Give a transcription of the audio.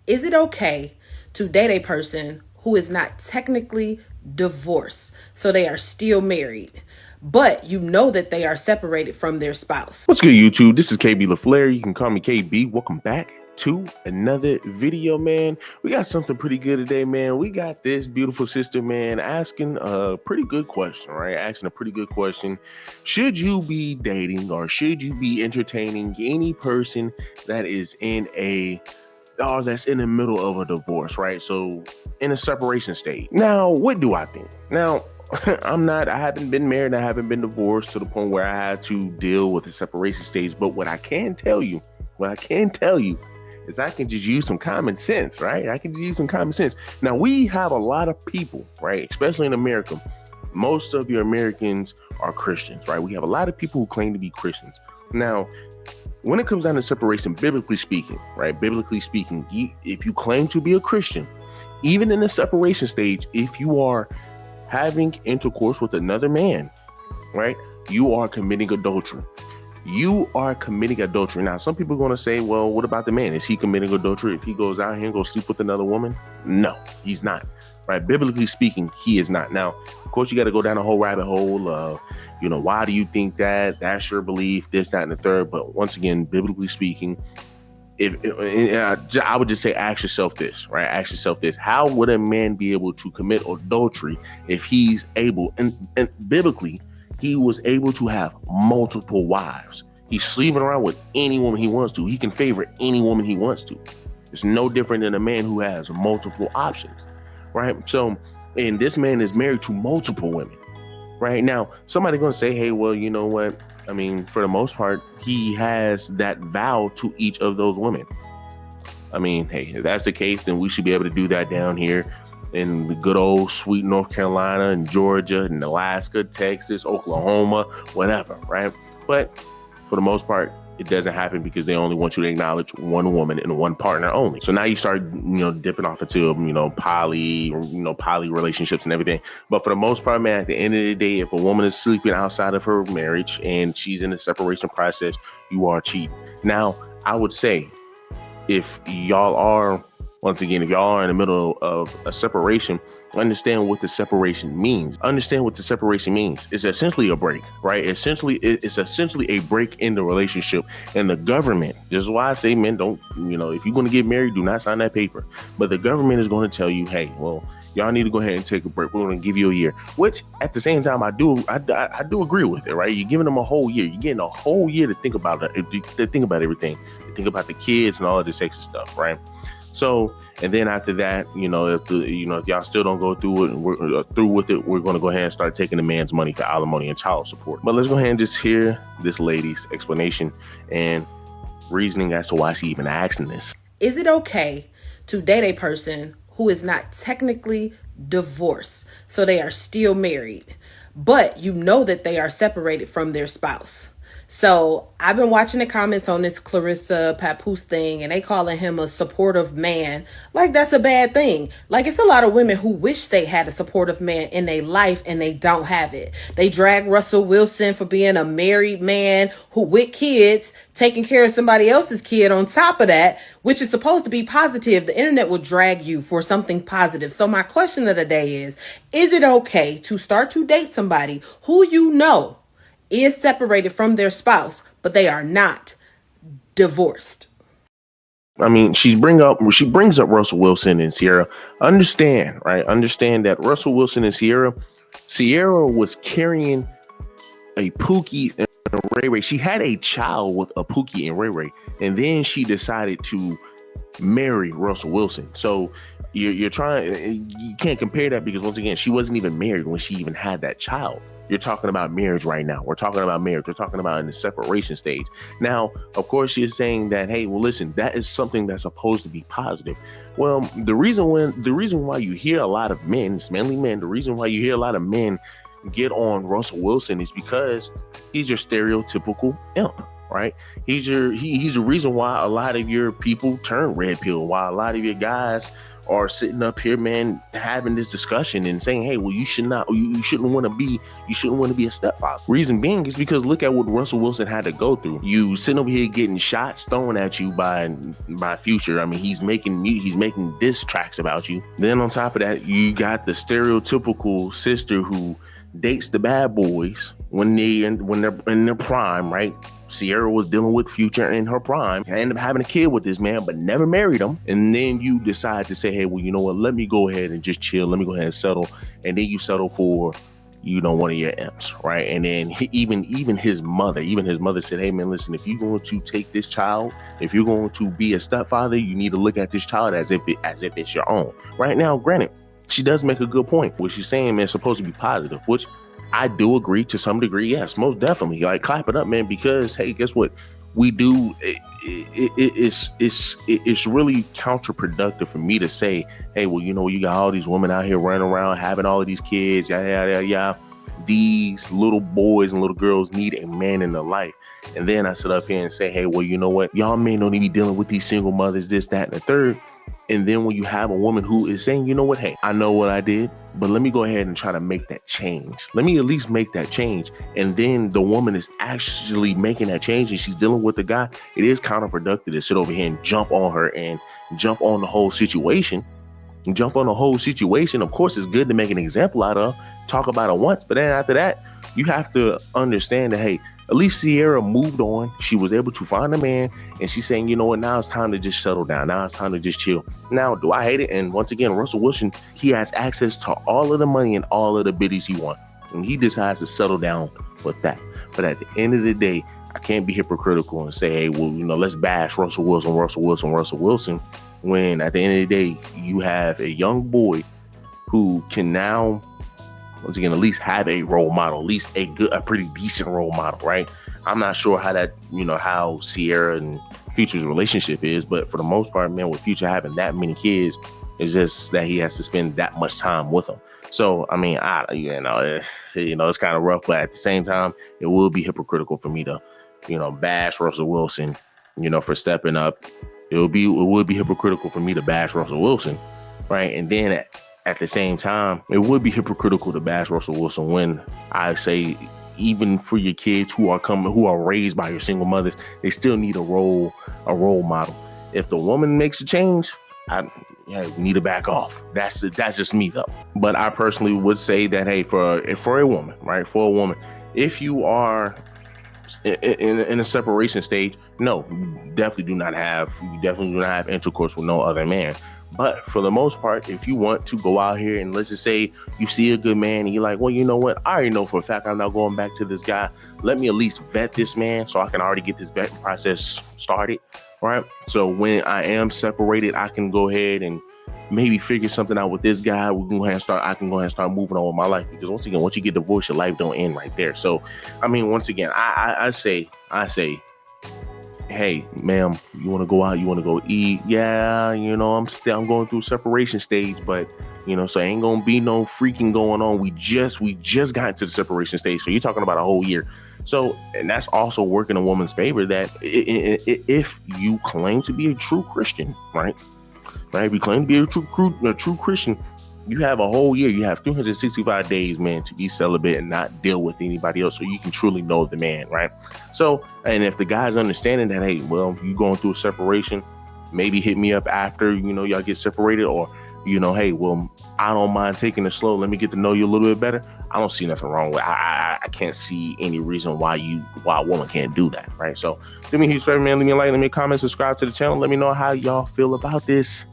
Is it okay to date a person who is not technically divorced, so they are still married, but you know that they are separated from their spouse? What's good, YouTube? This is KB LaFleur. You can call me KB. Welcome back to another video, man. We got something pretty good today, man. We got this beautiful sister, man, asking a pretty good question, right? Asking a pretty good question. Should you be dating or should you be entertaining any person that is that's in the middle of a divorce, right? So in a separation state. Now, what do I think? Now, I haven't been married, I haven't been divorced to the point where I had to deal with the separation stage. But what I can tell you is I can just use some common sense, right? I can just use some common sense. Now, we have a lot of people, right? Especially in America. Most of your Americans are Christians, right? We have a lot of people who claim to be Christians. Now, when it comes down to separation, biblically speaking, right? Biblically speaking, if you claim to be a Christian, even in the separation stage, if you are having intercourse with another man, right, you are committing adultery. You are committing adultery. Now, some people are going to say, well, what about the man? Is he committing adultery if he goes out here and goes sleep with another woman? No, he's not. Right? Biblically speaking, he is not. Now, of course, you got to go down a whole rabbit hole of, why do you think that? That's your belief, this, that, and the third. But once again, biblically speaking, I would just say, ask yourself this, right? Ask yourself this. How would a man be able to commit adultery if he's able, and biblically, he was able to have multiple wives. He's sleeping around with any woman he wants to. He can favor any woman he wants to. It's no different than a man who has multiple options, right? So, and this man is married to multiple women, right? Now, somebody's going to say, hey, well, you know what? I mean, for the most part, he has that vow to each of those women. I mean, hey, if that's the case, then we should be able to do that down here in the good old sweet North Carolina and Georgia and Alaska, Texas, Oklahoma, whatever, right? But for the most part, it doesn't happen because they only want you to acknowledge one woman and one partner only. So now you start, dipping off into, poly relationships and everything. But for the most part, man, at the end of the day, if a woman is sleeping outside of her marriage and she's in the separation process, you are cheating. Now, I would say if y'all are in the middle of a separation, understand what the separation means. It's essentially a break, right? It's essentially a break in the relationship. And the government, this is why I say, men, don't, if you're going to get married, do not sign that paper. But the government is going to tell you, hey, well, y'all need to go ahead and take a break. We're going to give you a year, which at the same time, I do agree with it, right? You're giving them a whole year. You're getting a whole year to think about it, to think about everything, to think about the kids and all of this extra stuff, right? So, and then after that, if y'all still don't go through it and we're through with it, we're going to go ahead and start taking the man's money for alimony and child support. But let's go ahead and just hear this lady's explanation and reasoning as to why she even asking this. Is it okay to date a person who is not technically divorced, so they are still married, but you know that they are separated from their spouse? So I've been watching the comments on this Clarissa Papoose thing, and they calling him a supportive man. Like, that's a bad thing. Like, it's a lot of women who wish they had a supportive man in their life and they don't have it. They drag Russell Wilson for being a married man who with kids, taking care of somebody else's kid on top of that, which is supposed to be positive. The internet will drag you for something positive. So my question of the day is it okay to start to date somebody who you know is separated from their spouse, but they are not divorced? I mean, she brings up Russell Wilson and Ciara. Understand that Russell Wilson and Ciara was carrying a Pookie and Ray Ray. She had a child with a Pookie and Ray Ray, and then she decided to marry Russell Wilson. So you can't compare that, because once again, she wasn't even married when she even had that child. You're talking about marriage right now. We're talking about marriage. We're talking about in the separation stage. Now, of course, she is saying that, hey, well, listen, that is something that's supposed to be positive. Well, the reason why you hear a lot of men, it's mainly men, the reason why you hear a lot of men get on Russell Wilson is because he's your stereotypical imp, right? He's the reason why a lot of your people turn red pill, why a lot of your guys are sitting up here, man, having this discussion and saying, hey, well, you shouldn't want to be a stepfather. Reason being is because look at what Russell Wilson had to go through. You sitting over here getting shots thrown at you by Future. I mean, he's making diss tracks about you. Then on top of that, you got the stereotypical sister who dates the bad boys when they're in their prime, right? Ciara was dealing with Future in her prime. I ended up having a kid with this man, but never married him. And then you decide to say, hey, well, you know what? Let me go ahead and just chill. Let me go ahead and settle. And then you settle for, one of your imps, right? And then even his mother said, hey, man, listen, if you're going to take this child, if you're going to be a stepfather, you need to look at this child as if it's your own. Right now, granted, she does make a good point. What she's saying, man, is supposed to be positive, which I do agree to some degree. Yes, most definitely. Like, clap it up, man, because hey, guess what? We do. It's really counterproductive for me to say, hey, well, you got all these women out here running around having all of these kids. Yeah. These little boys and little girls need a man in their life. And then I sit up here and say, hey, well, you know what? Y'all men don't need to be dealing with these single mothers, this, that, and the third. And then when you have a woman who is saying, you know what, hey, I know what I did, but let me go ahead and try to make that change. Let me at least make that change. And then the woman is actually making that change and she's dealing with the guy. It is counterproductive to sit over here and jump on her and jump on the whole situation. Of course, it's good to make an example out of, talk about it once. But then after that, you have to understand that, hey, at least Ciara moved on. She was able to find a man, and she's saying, you know what, now it's time to just settle down. Now it's time to just chill. Now, do I hate it? And once again, Russell Wilson, he has access to all of the money and all of the biddies he wants. And he decides to settle down with that. But at the end of the day, I can't be hypocritical and say, hey, well, let's bash Russell Wilson, when at the end of the day, you have a young boy who can now, once again, at least have a role model, at least a pretty decent role model, right? I'm not sure how that, how Ciara and Future's relationship is, but for the most part, man, with Future having that many kids, it's just that he has to spend that much time with them. So, I mean, it's kind of rough, but at the same time, it will be hypocritical for me to, bash Russell Wilson, for stepping up. It would be hypocritical for me to bash Russell Wilson, right? And then at the same time, it would be hypocritical to bash Russell Wilson when I say, even for your kids who are raised by your single mothers, they still need a role model. If the woman makes a change, we need to back off. That's just me though. But I personally would say that, hey, for a woman, right? If you are in a separation stage, no, you definitely do not have intercourse with no other man. But for the most part, if you want to go out here and let's just say you see a good man and you're like, well, you know what? I already know for a fact I'm not going back to this guy. Let me at least vet this man so I can already get this vetting process started, right? So when I am separated, I can go ahead and maybe figure something out with this guy. I can go ahead and start moving on with my life. Because once again, once you get divorced, your life don't end right there. So, I mean, once again, I say, hey, ma'am, you want to go out? You want to go eat? Yeah, I'm going through separation stage, but so ain't gonna be no freaking going on. We just got into the separation stage, so you're talking about a whole year. So, and that's also working a woman's favor that if you claim to be a true Christian, right? If you claim to be a true Christian, you have a whole year. You have 365 days, man, to be celibate and not deal with anybody else, so you can truly know the man, right? So, and if the guy's understanding that, hey, well, you going through a separation, maybe hit me up after, y'all get separated, or, hey, well, I don't mind taking it slow. Let me get to know you a little bit better. I don't see nothing wrong with it. I can't see any reason why a woman can't do that, right? So, do me a huge favor, man. Leave me a like, leave me a comment, subscribe to the channel. Let me know how y'all feel about this.